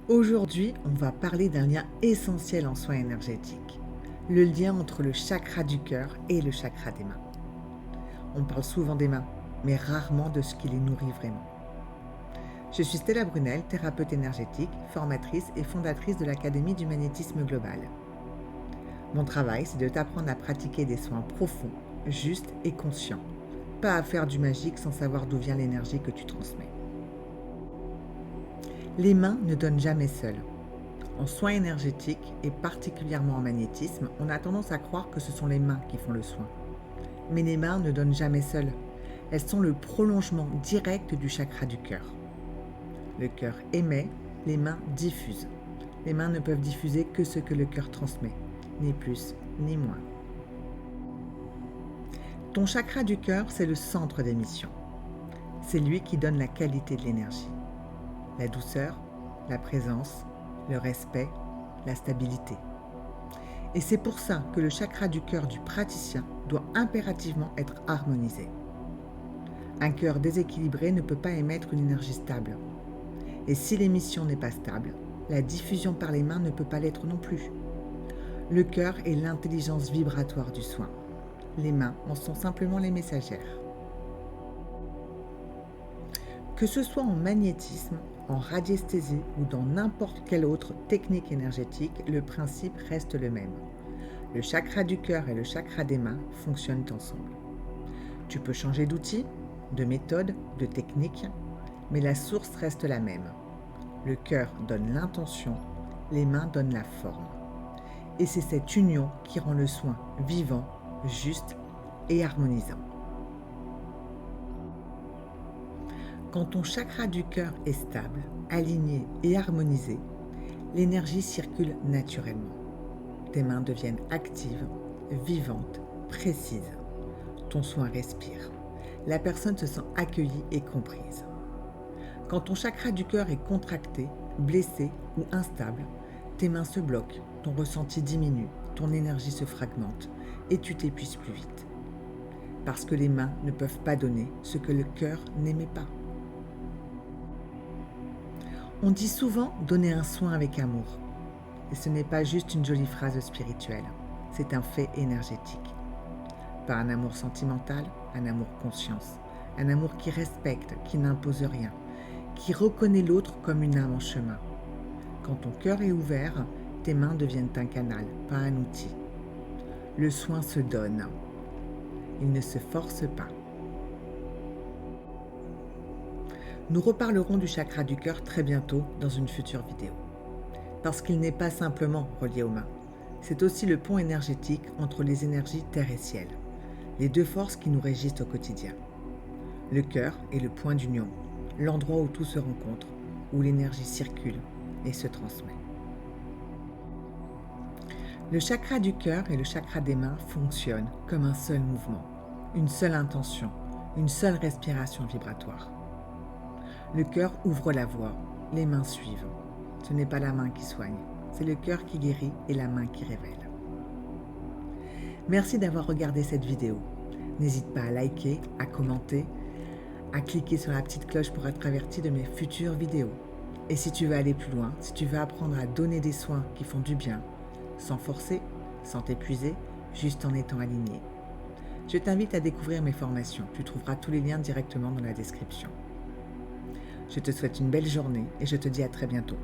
Aujourd'hui, on va parler d'un lien essentiel en soins énergétiques, le lien entre le chakra du cœur et le chakra des mains. On parle souvent des mains, mais rarement de ce qui les nourrit vraiment. Je suis Stella Brunel, thérapeute énergétique, formatrice et fondatrice de l'Académie du magnétisme global. Mon travail, c'est de t'apprendre à pratiquer des soins profonds, justes et conscients, pas à faire du magique sans savoir d'où vient l'énergie que tu transmets. Les mains ne donnent jamais seules. En soins énergétiques et particulièrement en magnétisme, on a tendance à croire que ce sont les mains qui font le soin. Mais les mains ne donnent jamais seules. Elles sont le prolongement direct du chakra du cœur. Le cœur émet, les mains diffusent. Les mains ne peuvent diffuser que ce que le cœur transmet, ni plus ni moins. Ton chakra du cœur, c'est le centre d'émission. C'est lui qui donne la qualité de l'énergie. La douceur, la présence, le respect, la stabilité. Et c'est pour ça que le chakra du cœur du praticien doit impérativement être harmonisé. Un cœur déséquilibré ne peut pas émettre une énergie stable. Et si l'émission n'est pas stable, la diffusion par les mains ne peut pas l'être non plus. Le cœur est l'intelligence vibratoire du soin. Les mains en sont simplement les messagères. Que ce soit en magnétisme, en radiesthésie ou dans n'importe quelle autre technique énergétique, le principe reste le même. Le chakra du cœur et le chakra des mains fonctionnent ensemble. Tu peux changer d'outil, de méthode, de technique, mais la source reste la même. Le cœur donne l'intention, les mains donnent la forme. Et c'est cette union qui rend le soin vivant, juste et harmonisant. Quand ton chakra du cœur est stable, aligné et harmonisé, l'énergie circule naturellement. Tes mains deviennent actives, vivantes, précises. Ton soin respire. La personne se sent accueillie et comprise. Quand ton chakra du cœur est contracté, blessé ou instable, tes mains se bloquent, ton ressenti diminue, ton énergie se fragmente et tu t'épuises plus vite. Parce que les mains ne peuvent pas donner ce que le cœur n'aimait pas. On dit souvent donner un soin avec amour. Et ce n'est pas juste une jolie phrase spirituelle, c'est un fait énergétique. Pas un amour sentimental, un amour conscience. Un amour qui respecte, qui n'impose rien, qui reconnaît l'autre comme une âme en chemin. Quand ton cœur est ouvert, tes mains deviennent un canal, pas un outil. Le soin se donne. Il ne se force pas. Nous reparlerons du chakra du cœur très bientôt dans une future vidéo. Parce qu'il n'est pas simplement relié aux mains. C'est aussi le pont énergétique entre les énergies terre et ciel. Les deux forces qui nous régissent au quotidien. Le cœur est le point d'union, l'endroit où tout se rencontre, où l'énergie circule et se transmet. Le chakra du cœur et le chakra des mains fonctionnent comme un seul mouvement, une seule intention, une seule respiration vibratoire. Le cœur ouvre la voie, les mains suivent. Ce n'est pas la main qui soigne, c'est le cœur qui guérit et la main qui révèle. Merci d'avoir regardé cette vidéo. N'hésite pas à liker, à commenter, à cliquer sur la petite cloche pour être averti de mes futures vidéos. Et si tu veux aller plus loin, si tu veux apprendre à donner des soins qui font du bien, sans forcer, sans t'épuiser, juste en étant aligné, je t'invite à découvrir mes formations. Tu trouveras tous les liens directement dans la description. Je te souhaite une belle journée et je te dis à très bientôt.